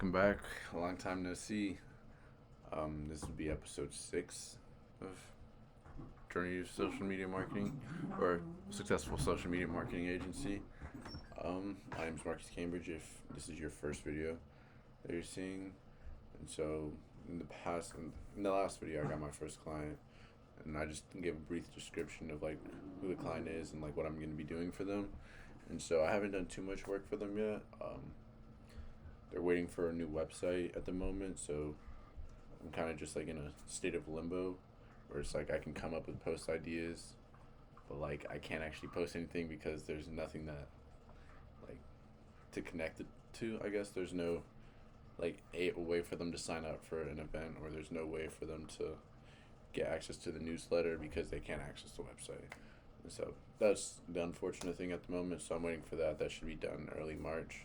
Welcome back. A long time no see. This will be episode 6 of Journey to Social Media Marketing or Successful Social Media Marketing Agency. My name is Marcus Cambridge. If this is your first video that you're seeing, and so in the last video, I got my first client, and I just gave a brief description of like who the client is and like what I'm going to be doing for them. And so I haven't done too much work for them yet. They're waiting for a new website at the moment, so I'm kind of just like in a state of limbo where it's like I can come up with post ideas, but like I can't actually post anything because there's nothing that like to connect it to. I guess there's no like a way for them to sign up for an event, or there's no way for them to get access to the newsletter because they can't access the website. And so that's the unfortunate thing at the moment. So I'm waiting for that. That should be done early March,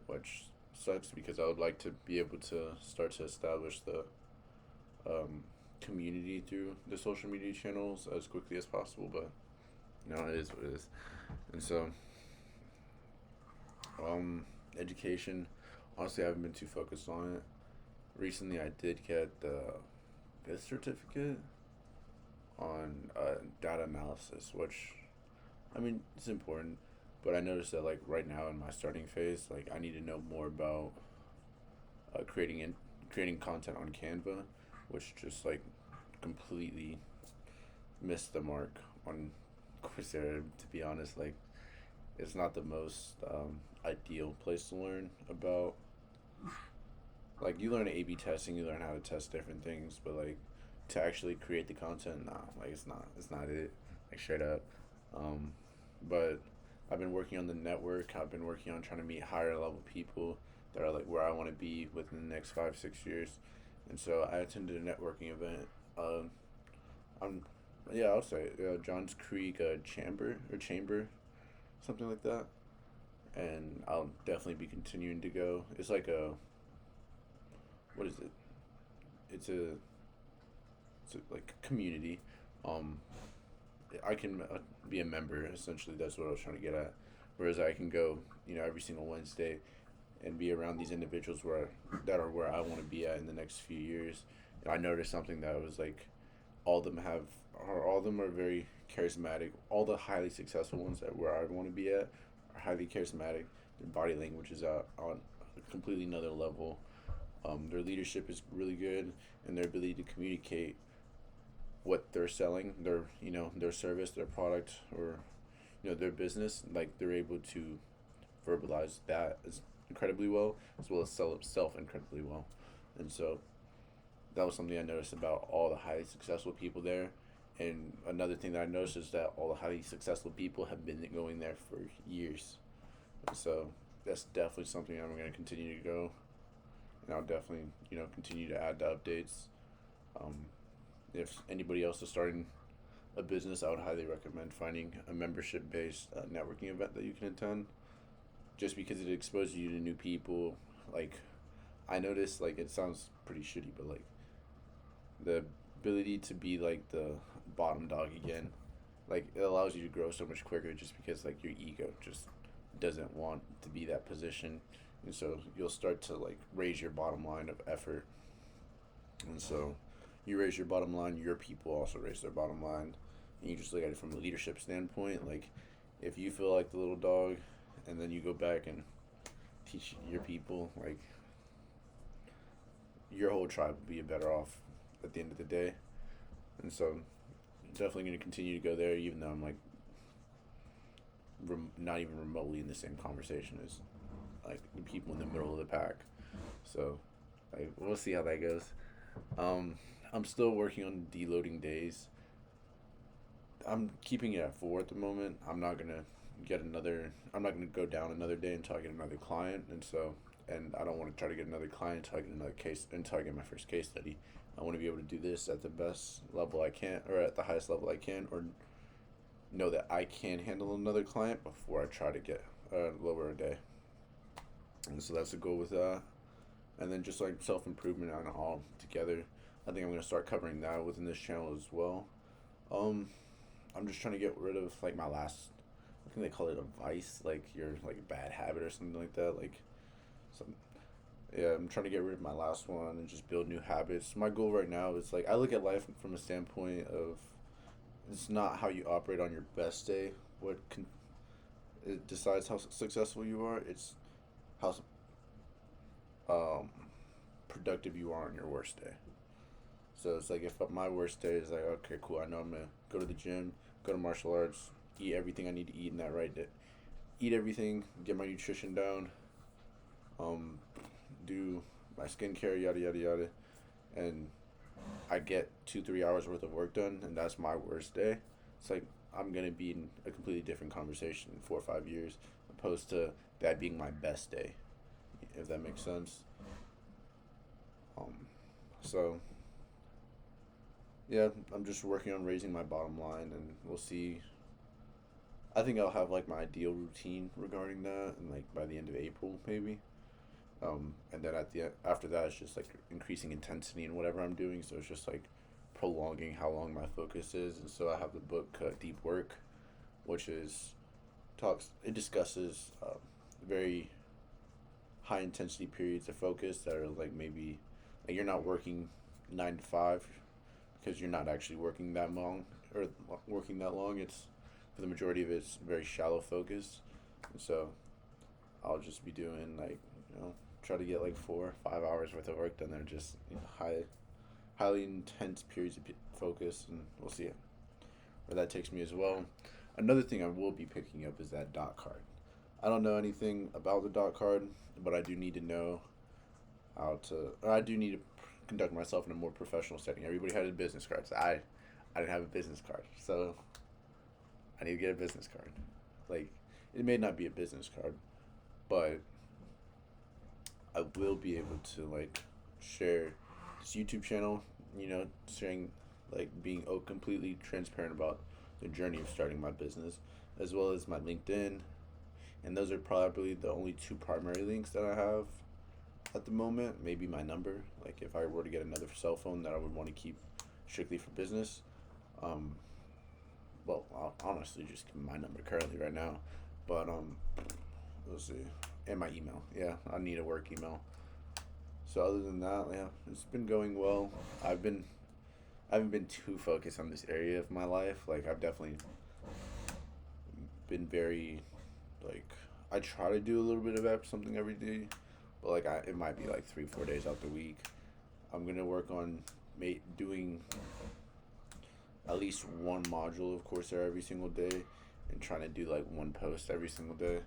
which sucks because I would like to be able to start to establish the community through the social media channels as quickly as possible. But it is what it is. And so, education. Honestly, I haven't been too focused on it. Recently, I did get the fifth certificate on data analysis, which I mean it's important, but I noticed that like right now in my starting phase, like I need to know more about creating content on Canva, which just like completely missed the mark on Coursera. To be honest, like it's not the most ideal place to learn about. Like you learn A/B testing, you learn how to test different things, but like to actually create the content, nah, like it's not it, like straight up. Um, but I've been working on the network. I've been working on trying to meet higher level people that are like where I want to be within the next 5 6 years, and so I attended a networking event. I'm yeah, I'll say Johns Creek Chamber, something like that, and I'll definitely be continuing to go. It's like a what is it? It's a like community. Um, I can be a member. Essentially, that's what I was trying to get at. Whereas I can go, every single Wednesday, and be around these individuals that are where I want to be at in the next few years. And I noticed something that was like, all of them are very charismatic. All the highly successful ones that where I want to be at are highly charismatic. Their body language is on a completely another level. Their leadership is really good, and their ability to communicate what they're selling, their service, their product, or their business. Like they're able to verbalize that as incredibly well as sell itself incredibly well. And so that was something I noticed about all the highly successful people there. And another thing that I noticed is that all the highly successful people have been going there for years. And so that's definitely something I'm going to continue to go, and I'll definitely continue to add the updates. Um, if anybody else is starting a business, I would highly recommend finding a membership based networking event that you can attend, just because it exposes you to new people. Like I noticed, like it sounds pretty shitty, but like the ability to be like the bottom dog again, like it allows you to grow so much quicker just because like your ego just doesn't want to be that position. And so you'll start to like raise your bottom line of effort. And so you raise your bottom line, your people also raise their bottom line. And you just look at it from a leadership standpoint. Like if you feel like the little dog and then you go back and teach your people, like your whole tribe will be better off at the end of the day. And so definitely going to continue to go there, even though I'm like not even remotely in the same conversation as like the people in the middle of the pack. So like we'll see how that goes. I'm still working on deloading days. I'm keeping it at 4 at the moment. I'm not gonna go down another day until I get another client, and I don't want to try to get another client until I get my first case study. I want to be able to do this at the best level I can, or at the highest level I can, or know that I can handle another client before I try to get lower a day. And so that's the goal with that. And then just like self improvement on all together. I think I'm gonna start covering that within this channel as well. Um, I'm just trying to get rid of like my last. I think they call it a vice, like your like bad habit or something like that. Like some Yeah, I'm trying to get rid of my last one and just build new habits. My goal right now is like I look at life from a standpoint of it's not how you operate on your best day. It decides how successful you are. It's how um, productive you are on your worst day. So it's like if my worst day is like, okay, cool, I know I'm gonna go to the gym, go to martial arts, eat everything I need to eat in that right day, eat everything, get my nutrition down, um, do my skincare, yada yada yada, and I get 2 3 hours worth of work done, and that's my worst day. It's like I'm gonna be in a completely different conversation in 4 or 5 years, opposed to that being my best day, if that makes sense. Um, so yeah, I'm just working on raising my bottom line, and we'll see. I think I'll have like my ideal routine regarding that, and like by the end of April maybe. And then after that, it's just like increasing intensity in whatever I'm doing. So it's just like prolonging how long my focus is. And so I have the book Deep Work, which is talks. It discusses very high intensity periods of focus that are like maybe like you're not working 9 to 5 because you're not actually working that long or working that long. It's for the majority of it's very shallow focus, and so I'll just be doing like try to get like 4 or 5 hours worth of work done. They're just highly intense periods of focus, and we'll see where that takes me as well. Another thing I will be picking up is that dot card. I don't know anything about the dot card, but I do need to know how to. Or I do need to conduct myself in a more professional setting. Everybody had a business card. So I didn't have a business card, so I need to get a business card. Like it may not be a business card, but I will be able to like share this YouTube channel. Sharing like being completely transparent about the journey of starting my business, as well as my LinkedIn, and those are probably the only two primary links that I have at the moment. Maybe my number, like if I were to get another cell phone that I would want to keep strictly for business. Um, well, I'll honestly just give my number currently right now, but let's see, and my email. Yeah, I need a work email. So other than that, yeah, it's been going well. I haven't been too focused on this area of my life. Like I've definitely been very like I try to do a little bit of something every day, but like it might be like 3 4 days out the week. I'm gonna work on doing at least one module of Coursera every single day, and trying to do like one post every single day,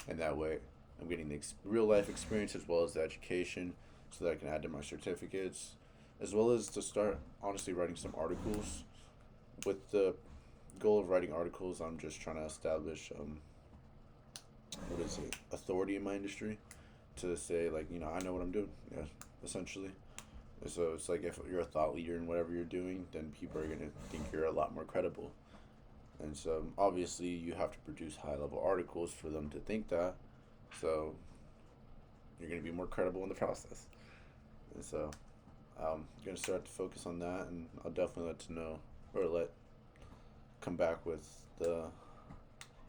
and that way I'm getting the real life experience as well as the education, so that I can add to my certificates, as well as to start honestly writing some articles. With the goal of writing articles, I'm just trying to establish what is it, authority in my industry, to say like I know what I'm doing. Yeah, essentially. So it's like if you're a thought leader in whatever you're doing, then people are gonna think you're a lot more credible. And so obviously you have to produce high level articles for them to think that. So you're gonna be more credible in the process. And so I'm gonna start to focus on that, and I'll definitely let to know or let come back with the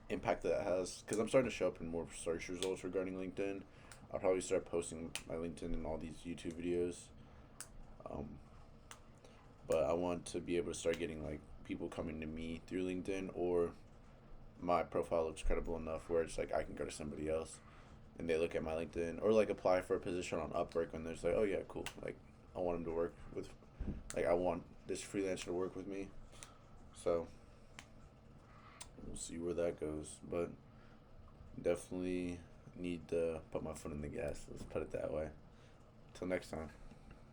impact that it has, because I'm starting to show up in more search results regarding LinkedIn. I'll probably start posting my LinkedIn in all these YouTube videos. Um, but I want to be able to start getting like people coming to me through LinkedIn, or my profile looks credible enough where it's like I can go to somebody else and they look at my LinkedIn, or like apply for a position on Upwork and they're just like, oh yeah, cool. Like I want him to work with, like I want this freelancer to work with me. So we'll see where that goes, but definitely need to put my foot in the gas. Let's put it that way. Till next time.